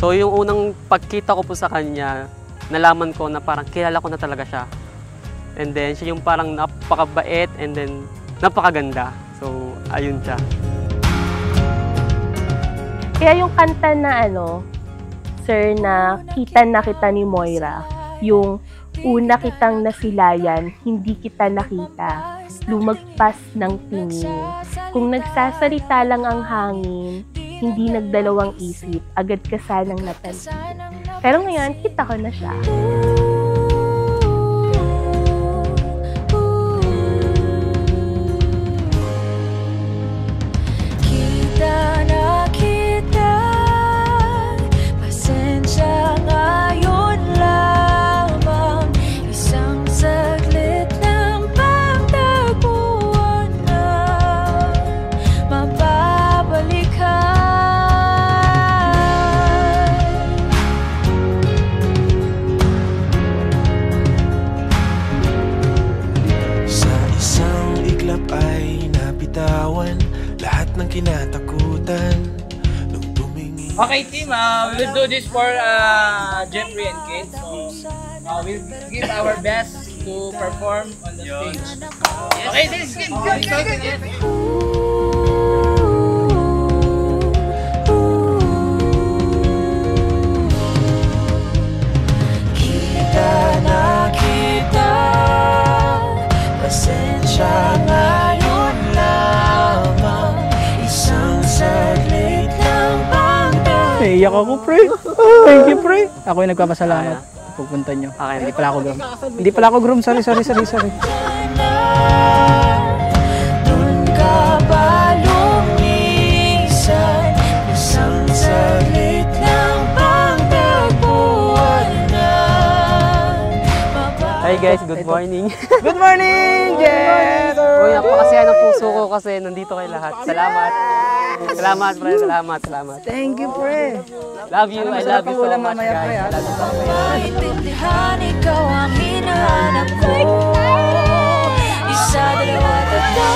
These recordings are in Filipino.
So yung unang pagkita ko po sa kanya, nalaman ko na parang kilala ko na talaga siya. And then siya yung parang napakabait and then napakaganda. So ayun siya. Kaya yung kanta na sir, na kita ni Moira, yung una kitang nasilayan, hindi kita nakita, lumagpas ng tingin. Kung nagsasalita lang ang hangin, hindi nagdalawang isip, agad ka sanang napansin. Pero ngayon, kita ko na siya. Lahat ng kinatakutan nung tumingin. Okay team, we'll do this for Jeffrey and Kate. So we'll give our best to perform on the stage. Okay, this is good. Kita na kita, pasensya ngayon lamang, isang saglit lang bang iyak ako, pre. Thank you, pre. Ako yung nagpapasalamat. Pupunta nyo. Okay. Hindi pala ako groom. Hindi pala ako groom. Sorry. Dun ka ba lumisan, isang saglit lang bang tagpuan na. Hi guys, good morning. Good morning, Jen! Uy, napakasaya ng puso ko kasi nandito kayo lahat. Salamat. Salamat, pre. Salamat. Thank you, pre. Love you. I love you so much, mamaya, pre, guys. ha? Maintindihan, ikaw ang hinahanap ko. Isa, dalawa, tatlo.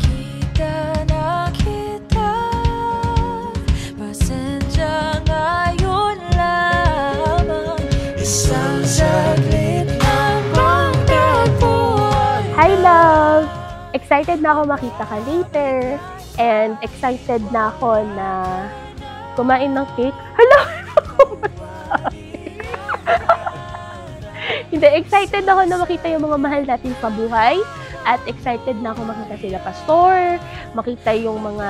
Kita na kita, pasensya ngayon lamang, isang saglit lang bang tagpuan. Hi, love! Excited na ako makita ka later. And excited na ako na kumain ng cake. Hala! Hindi, excited ako na makita yung mga mahal natin sa buhay. At excited na ako makita sila Pastor, makita yung mga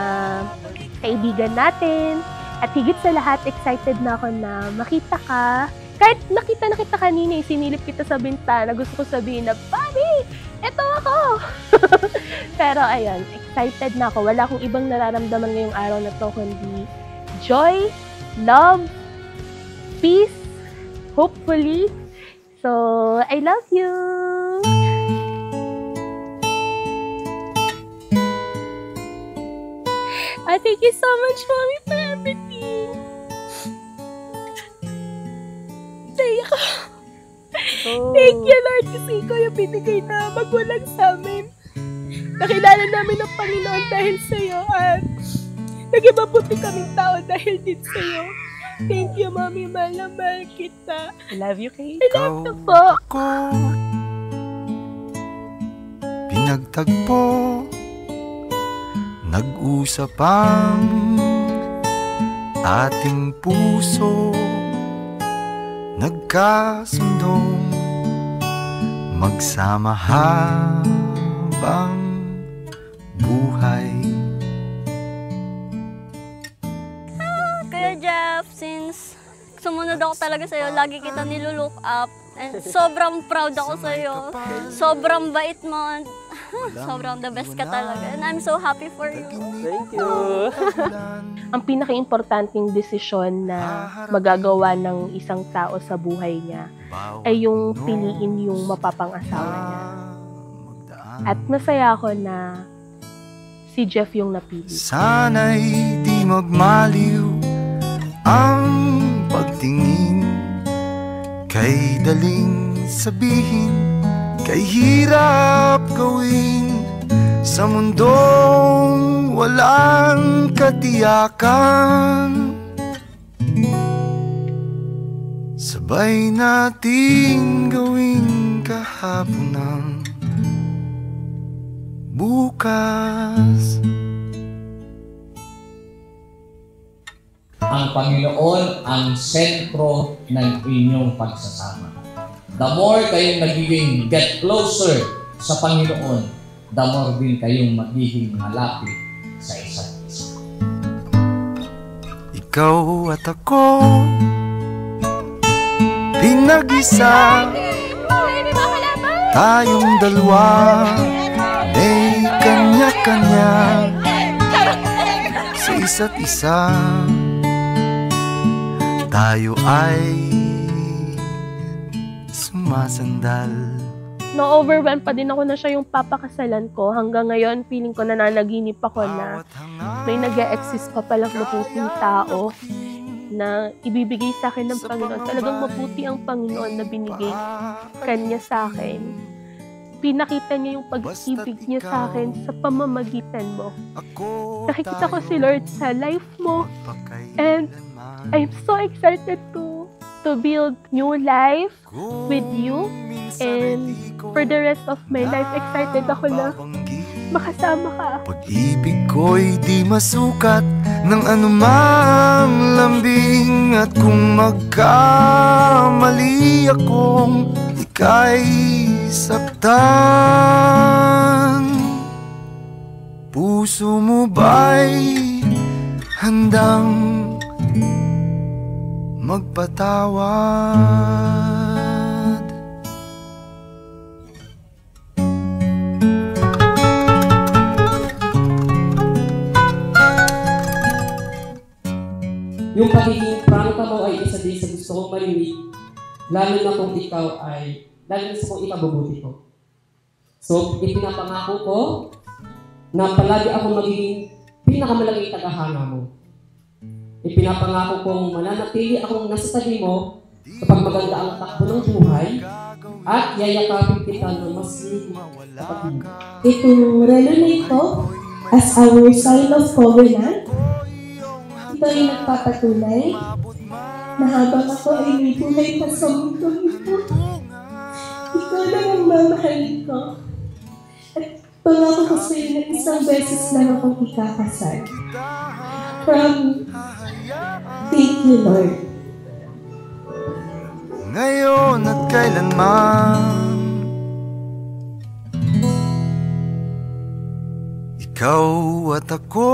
kaibigan natin. At higit sa lahat, excited na ako na makita ka. Kahit nakita na kita kanina, sinilip kita sa bintana, gusto ko sabihin na, Bobby, eto ako! Pero ayun, excited na ako. Wala akong ibang nararamdaman ngayong araw na to, kundi joy, love, peace, hopefully. So, I love you! Thank you so much, Mommy, for everything. Thank you. Thank you, Lord, kasi ikaw yung binigay na magulang sa amin. Nakilala namin ang Panginoon dahil sa'yo at naging mabuti kaming tao dahil din sa'yo. Thank you, Mommy. Mahal na mahal kita. I love you, Kate. I love you po. Pinagtagpo, nag-usap ang ating puso, nagkasundong magsama habang buhay. Kuya Jeff, since sumunod ako talaga sa'yo, lagi kita nilulook up. And sobrang proud ako sa'yo. Sobrang bait mo. Sobrang the best ka talaga. And I'm so happy for you. Thank you. Ang pinaka-importanting desisyon na magagawa ng isang tao sa buhay niya ay yung piliin yung mapapang-asawa niya. At masaya ako na si Jeff yung napili. Sana'y di magmaliw ang pagtingin, kay daling sabihin, kay hirap gawin sa mundong walang katiyakan, sabay nating gawing kahapon ng bukas. Ang Panginoon ang sentro ng inyong pagsasama. The more kayong nagiging get closer sa Panginoon, the more din kayong magiging malapit sa isa't isa. Ikaw at ako, pinag-isa, tayong dalawa, may kanya-kanya sa isa't isa. Tayo ay sumasandal. Na-overwhelm pa din ako na siya yung papakasalan ko. Hanggang ngayon, feeling ko nananaginip ako na may nag-e-exist pa palang maputing tao na ibibigay sa akin ng Panginoon. Talagang maputi ang Panginoon na binigay kanya sa akin. Pinakita niya yung pag-ibig niya sa akin sa pamamagitan mo. Nakikita ko si Lord sa life mo. And I'm so excited to build new life with you. And for the rest of my life, excited ako na makasama ka. Pag-ibig ko'y di masukat ng anumang lambing. At kung magkamali akong ika'y saktan, puso mo ba'y handang magpatawad? Yung pagiging prangka mo ay isa din sa gusto kong marinig, lalo na kung ikaw ay, lalo na kung ikabubuti ko. So, ipinapangako ko na palagi ako magiging pinakamalaking tagahanga mo. Ipinapangako kong mananatili akong nasa tabi mo kapag maganda ang takbo ng buhay at yayakapin kita ng mas higit kapag hindi. Itong relo na ito, as our sign of covenant, ito ay nagpapatunay na habang ako ay may buhay pa sa mundo ito, ikaw lang ang mamahalin ko. At pangako ko sa iyo na isang beses lang akong ikakasal. Thank you, Lord. Ngayon at kailanman, ikaw at ako.